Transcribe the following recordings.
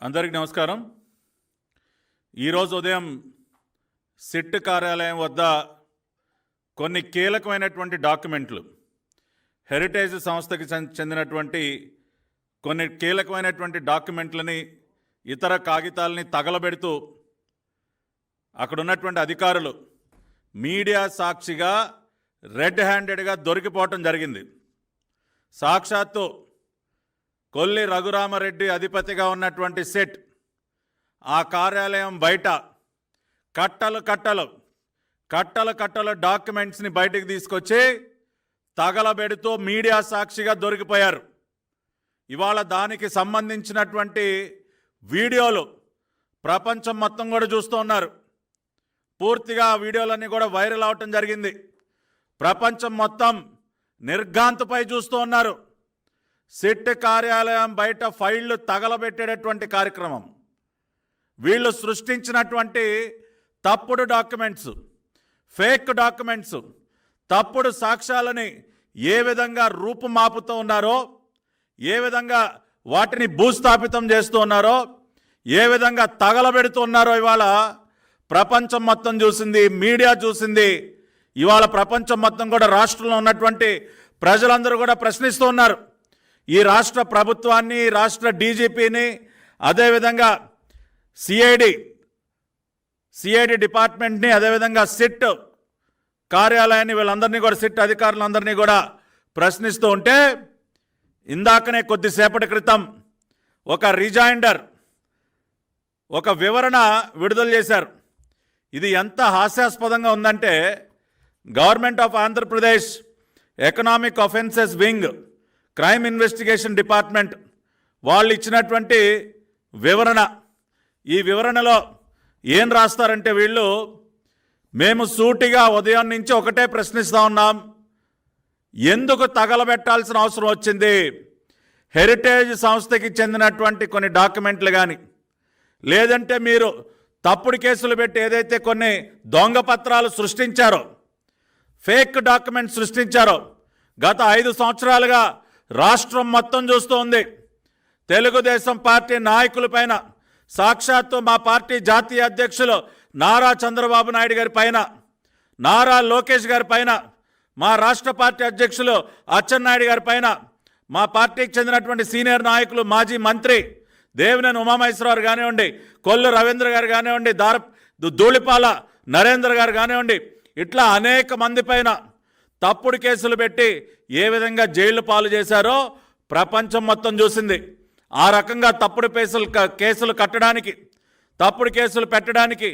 అందరికీ నమస్కారం. ఈరోజు ఉదయం సిట్ కార్యాలయం వద్ద కొన్ని కీలకమైనటువంటి డాక్యుమెంట్లు, హెరిటేజ్ సంస్థకి చెందినటువంటి కొన్ని కీలకమైనటువంటి డాక్యుమెంట్లని, ఇతర కాగితాలని తగలబెడుతూ అక్కడ ఉన్నటువంటి అధికారులు మీడియా సాక్షిగా రెడ్ హ్యాండెడ్గా దొరికిపోవటం జరిగింది. సాక్షాత్తు కొల్లి రఘురామరెడ్డి అధిపతిగా ఉన్నటువంటి సెట్ ఆ కార్యాలయం బయట కట్టలు డాక్యుమెంట్స్ని బయటకు తీసుకొచ్చి తగలబెడుతూ మీడియా సాక్షిగా దొరికిపోయారు. ఇవాళ దానికి సంబంధించినటువంటి వీడియోలు ప్రపంచం మొత్తం కూడా చూస్తూ ఉన్నారు. పూర్తిగా ఆ వీడియోలన్నీ కూడా వైరల్ అవటం జరిగింది. ప్రపంచం మొత్తం నిర్ఘాంతపై చూస్తూ ఉన్నారు. సిట్ కార్యాలయం బయట ఫైళ్లు తగలబెట్టేటటువంటి కార్యక్రమం, వీళ్ళు సృష్టించినటువంటి తప్పుడు డాక్యుమెంట్స్, ఫేక్ డాక్యుమెంట్స్, తప్పుడు సాక్ష్యాలని ఏ విధంగా రూపుమాపుతూ ఉన్నారో, ఏ విధంగా వాటిని భూస్థాపితం చేస్తూ ఉన్నారో, ఏ విధంగా తగలబెడుతూ ఉన్నారో ఇవాళ ప్రపంచం మొత్తం చూసింది, మీడియా చూసింది. ఇవాళ ప్రపంచం మొత్తం కూడా రాష్ట్రంలో ఉన్నటువంటి ప్రజలందరూ కూడా ప్రశ్నిస్తూ ఉన్నారు. ఈ రాష్ట్ర ప్రభుత్వాన్ని, రాష్ట్ర డీజీపీని, అదేవిధంగా సిఐడి డిపార్ట్మెంట్ని, అదేవిధంగా సిట్ కార్యాలయాన్ని, వీళ్ళందరినీ కూడా, సిట్ అధికారులందరినీ కూడా ప్రశ్నిస్తూ ఉంటే, ఇందాకనే కొద్దిసేపటి క్రితం ఒక రిజైండర్, ఒక వివరణ విడుదల చేశారు. ఇది ఎంత హాస్యాస్పదంగా ఉందంటే, government of Andhra Pradesh economic offences wing, crime investigation department వాళ్ళు ఇచ్చినటువంటి వివరణ. ఈ వివరణలో ఏం రాస్తారంటే, వీళ్ళు మేము సూటిగా ఉదయం నుంచి ఒకటే ప్రశ్నిస్తూ ఉన్నాం, ఎందుకు తగలబెట్టాల్సిన అవసరం వచ్చింది? హెరిటేజ్ సంస్థకి చెందినటువంటి కొన్ని డాక్యుమెంట్లు కానీ, లేదంటే మీరు తప్పుడు కేసులు పెట్టి ఏదైతే కొన్ని దొంగ పత్రాలు సృష్టించారో, ఫేక్ డాక్యుమెంట్స్ సృష్టించారో, గత 5 సంవత్సరాలుగా రాష్ట్రం మొత్తం చూస్తూ ఉంది. తెలుగుదేశం పార్టీ నాయకులపైన, సాక్షాత్తు మా పార్టీ జాతీయ అధ్యక్షులు నారా చంద్రబాబు నాయుడు గారి పైన, నారా లోకేష్ గారి పైన, మా రాష్ట్ర పార్టీ అధ్యక్షులు అచ్చెన్నాయుడు గారి పైన, మా పార్టీకి చెందినటువంటి సీనియర్ నాయకులు, మాజీ మంత్రి దేవినేని ఉమామహేశ్వరరావు కానివ్వండి, కొల్లు రవీంద్ర గారు కానివ్వండి, ధూళిపాల నరేంద్ర గారు కానివ్వండి, ఇట్లా అనేక మంది పైన తప్పుడు కేసులు పెట్టి ఏ విధంగా జైలు పాలు చేశారో ప్రపంచం మొత్తం చూసింది. ఆ రకంగా తప్పుడు కేసులు కట్టడానికి, తప్పుడు కేసులు పెట్టడానికి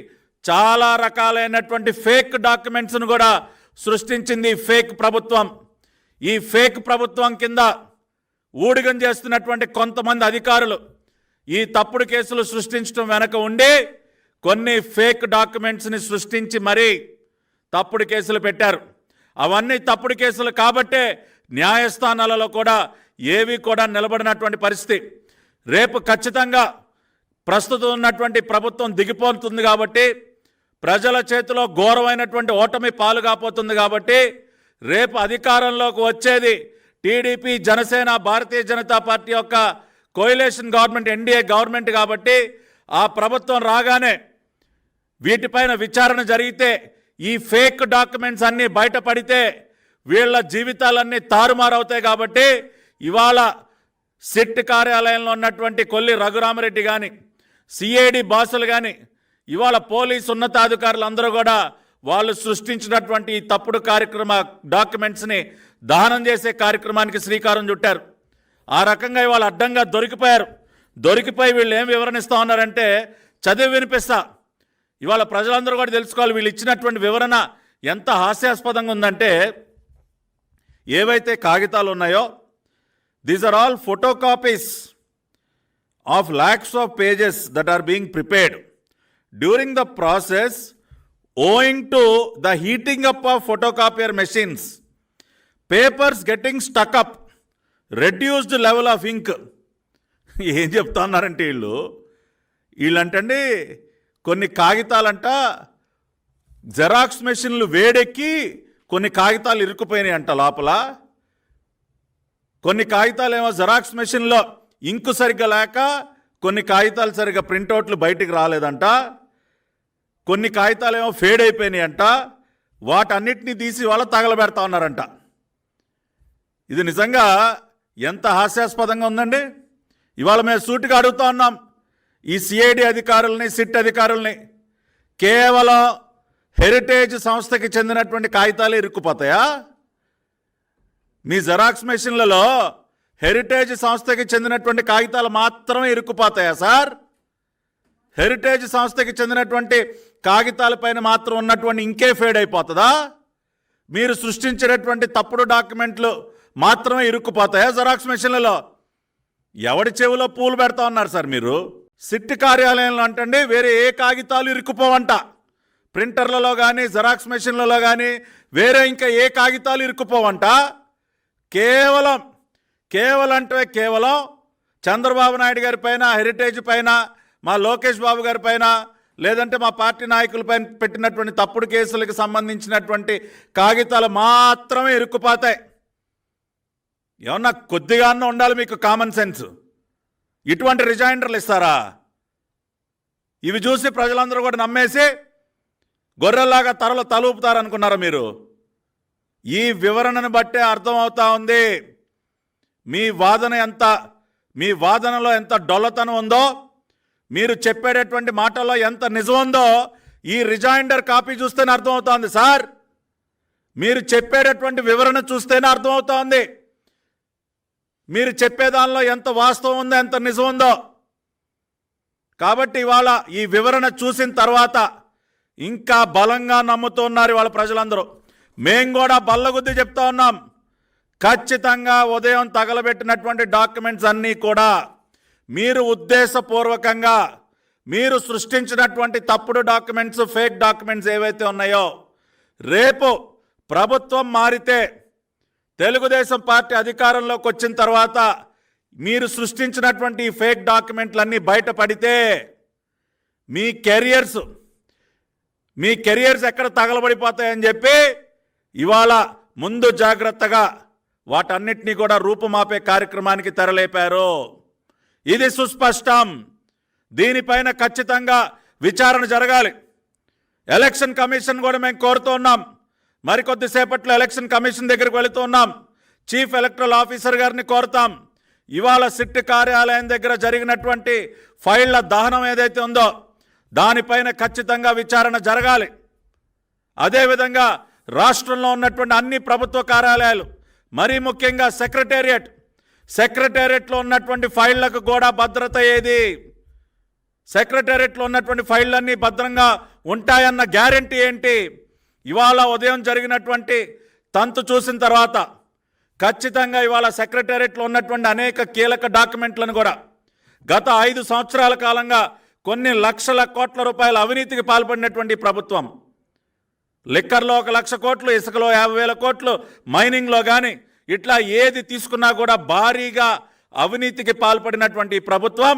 చాలా రకాలైనటువంటి ఫేక్ డాక్యుమెంట్స్ను కూడా సృష్టించింది ఫేక్ ప్రభుత్వం. ఈ ఫేక్ ప్రభుత్వం కింద ఊడిగం చేస్తున్నటువంటి కొంతమంది అధికారులు ఈ తప్పుడు కేసులు సృష్టించడం వెనక ఉండి కొన్ని ఫేక్ డాక్యుమెంట్స్ని సృష్టించి మరీ తప్పుడు కేసులు పెట్టారు. అవన్నీ తప్పుడు కేసులు కాబట్టే న్యాయస్థానాలలో కూడా ఏవి కూడా నిలబడినటువంటి పరిస్థితి. రేపు ఖచ్చితంగా ప్రస్తుతం ఉన్నటువంటి ప్రభుత్వం దిగిపోతుంది కాబట్టి, ప్రజల చేతిలో ఘోరమైనటువంటి ఓటమి పాలు కాబోతుంది కాబట్టి, రేపు అధికారంలోకి వచ్చేది టీడీపీ, జనసేన, భారతీయ జనతా పార్టీ యొక్క కోయిలేషన్ గవర్నమెంట్, ఎన్డీఏ గవర్నమెంట్ కాబట్టి, ఆ ప్రభుత్వం రాగానే వీటిపైన విచారణ జరిగితే, ఈ ఫేక్ డాక్యుమెంట్స్ అన్నీ బయటపడితే వీళ్ళ జీవితాలన్నీ తారుమారవుతాయి. కాబట్టి ఇవాళ సిట్ కార్యాలయంలో ఉన్నటువంటి కొల్లి రఘురామరెడ్డి కానీ, సిఐడి బాసులు కానీ, ఇవాళ పోలీసు ఉన్నతాధికారులు అందరూ కూడా వాళ్ళు సృష్టించినటువంటి ఈ తప్పుడు డాక్యుమెంట్స్ని దహనం చేసే కార్యక్రమానికి శ్రీకారం చుట్టారు. ఆ రకంగా ఇవాళ అడ్డంగా దొరికిపోయి వీళ్ళు ఏం వివరణిస్తూ ఉన్నారంటే, చదివి వినిపిస్తా. ఇవాళ ప్రజలందరూ కూడా తెలుసుకోవాలి వీళ్ళు ఇచ్చినటువంటి వివరణ ఎంత హాస్యాస్పదంగా ఉందంటే, ఏవైతే కాగితాలు ఉన్నాయో, these are all photocopies of lakhs of pages that are being prepared. During the process, owing to the heating up of photocopier machines, papers getting stuck up, reduced level of ink. ఏం చెప్తున్నారంటే వీళ్ళంటండి కొన్ని కాగితాలంట xerox మెషిన్లు వేడెక్కి కొన్ని కాగితాలు ఇరుక్కుపోయినాయి అంట లోపల. కొన్ని కాగితాలు ఏమో జెరాక్స్ మెషిన్లో ఇంకు సరిగ్గా లేక కొన్ని కాగితాలు సరిగా ప్రింటౌట్లు బయటికి రాలేదంట, కొన్ని కాగితాలు ఏమో ఫేడ్ అయిపోయినాయంట, వాటన్నిటినీ తీసి వాళ్ళ తగలబెడతా ఉన్నారంట. ఇది నిజంగా ఎంత హాస్యాస్పదంగా ఉందండి. ఇవాళ మేము సూటిగా అడుగుతా ఉన్నాం ఈ సిఐడి అధికారుల్ని, సిట్ అధికారుల్ని, కేవలం హెరిటేజ్ సంస్థకి చెందినటువంటి కాగితాలే ఇరుక్కుపోతాయా? మీ జెరాక్స్ మెషిన్లలో హెరిటేజ్ సంస్థకి చెందినటువంటి కాగితాలు మాత్రమే ఇరుక్కుపోతాయా సార్? హెరిటేజ్ సంస్థకి చెందినటువంటి కాగితాలపైన మాత్రం ఉన్నటువంటి ఇంకే ఫేడ్ అయిపోతుందా? మీరు సృష్టించినటువంటి తప్పుడు డాక్యుమెంట్లు మాత్రమే ఇరుక్కుపోతాయా జెరాక్స్ మెషిన్లలో? ఎవడి చెవిలో పూలు పెడతా ఉన్నారు సార్ మీరు? సిట్ కార్యాలయంలో అంటండి వేరే ఏ కాగితాలు ఇరుక్కుపోవంట. ప్రింటర్లలో కానీ జెరాక్స్ మెషిన్లలో కానీ వేరే ఇంకా ఏ కాగితాలు ఇరుక్కుపోవంట. కేవలం చంద్రబాబు నాయుడు గారి పైన, హెరిటేజ్ పైన, మా లోకేష్ బాబు గారి పైన, లేదంటే మా పార్టీ నాయకులపైన పెట్టినటువంటి తప్పుడు కేసులకు సంబంధించినటువంటి కాగితాలు మాత్రమే ఇరుక్కుపోతాయి. ఏమన్నా కొద్దిగా ఉండాలి మీకు కామన్ సెన్స్. ఇటువంటి రిజైండర్లు ఇస్తారా? ఇవి చూసి ప్రజలందరూ కూడా నమ్మేసి గొర్రెల్లాగా తలూపుతారనుకున్నారా మీరు? ఈ వివరణను బట్టే అర్థమవుతా ఉంది మీ వాదనలో ఎంత డొల్లతనం ఉందో, మీరు చెప్పేటటువంటి మాటల్లో ఎంత నిజం ఉందో ఈ రిజైండర్ కాపీ చూస్తేనే అర్థమవుతోంది సార్. మీరు చెప్పేటటువంటి వివరణ చూస్తేనే అర్థమవుతోంది మీరు చెప్పేదానిలో ఎంత వాస్తవం ఉందో, ఎంత నిజం ఉందో. కాబట్టి ఇవాళ ఈ వివరణ చూసిన తర్వాత ఇంకా బలంగా నమ్ముతున్నారు ఇవాళ ప్రజలందరూ. మేం కూడా బల్లగుద్ది చెప్తా ఉన్నాం, ఖచ్చితంగా ఉదయం తగలబెట్టినటువంటి డాక్యుమెంట్స్ అన్నీ కూడా మీరు ఉద్దేశపూర్వకంగా మీరు సృష్టించినటువంటి తప్పుడు డాక్యుమెంట్స్, ఫేక్ డాక్యుమెంట్స్ ఏవైతే ఉన్నాయో, రేపు ప్రభుత్వం మారితే, తెలుగుదేశం పార్టీ అధికారంలోకి వచ్చిన తర్వాత మీరు సృష్టించినటువంటి ఈ ఫేక్ డాక్యుమెంట్లన్నీ బయటపడితే మీ కెరియర్స్ ఎక్కడ తగలబడిపోతాయని చెప్పి ఇవాళ ముందు జాగ్రత్తగా వాటన్నిటినీ కూడా రూపుమాపే కార్యక్రమానికి తెరలేపారు. ఇది సుస్పష్టం. దీనిపైన ఖచ్చితంగా విచారణ జరగాలి. ఎలక్షన్ కమిషన్ కూడా మేము కోరుతున్నాం. మరికొద్దిసేపట్లో ఎలక్షన్ కమిషన్ దగ్గరికి వెళుతున్నాం. చీఫ్ ఎలక్టరల్ ఆఫీసర్ గారిని కోరుతాం. ఇవాళ సిట్ కార్యాలయం దగ్గర జరిగినటువంటి ఫైళ్ల దహనం ఏదైతే ఉందో దానిపైన ఖచ్చితంగా విచారణ జరగాలి. అదేవిధంగా రాష్ట్రంలో ఉన్నటువంటి అన్ని ప్రభుత్వ కార్యాలయాలు, మరీ ముఖ్యంగా సెక్రటేరియట్లో ఉన్నటువంటి ఫైళ్లకు కూడా భద్రత ఏది? సెక్రటేరియట్లో ఉన్నటువంటి ఫైళ్ళన్నీ భద్రంగా ఉంటాయన్న గ్యారెంటీ ఏంటి? ఇవాళ ఉదయం జరిగినటువంటి తంతు చూసిన తర్వాత ఖచ్చితంగా ఇవాళ సెక్రటేరియట్లో ఉన్నటువంటి అనేక కీలక డాక్యుమెంట్లను కూడా గత 5 సంవత్సరాల కాలంగా కొన్ని లక్షల కోట్ల రూపాయల అవినీతికి పాల్పడినటువంటి ప్రభుత్వం, లిక్కర్లో 1,00,000 కోట్లు, ఇసుకలో 50,000 కోట్లు, మైనింగ్లో కానీ ఇట్లా ఏది తీసుకున్నా కూడా భారీగా అవినీతికి పాల్పడినటువంటి ప్రభుత్వం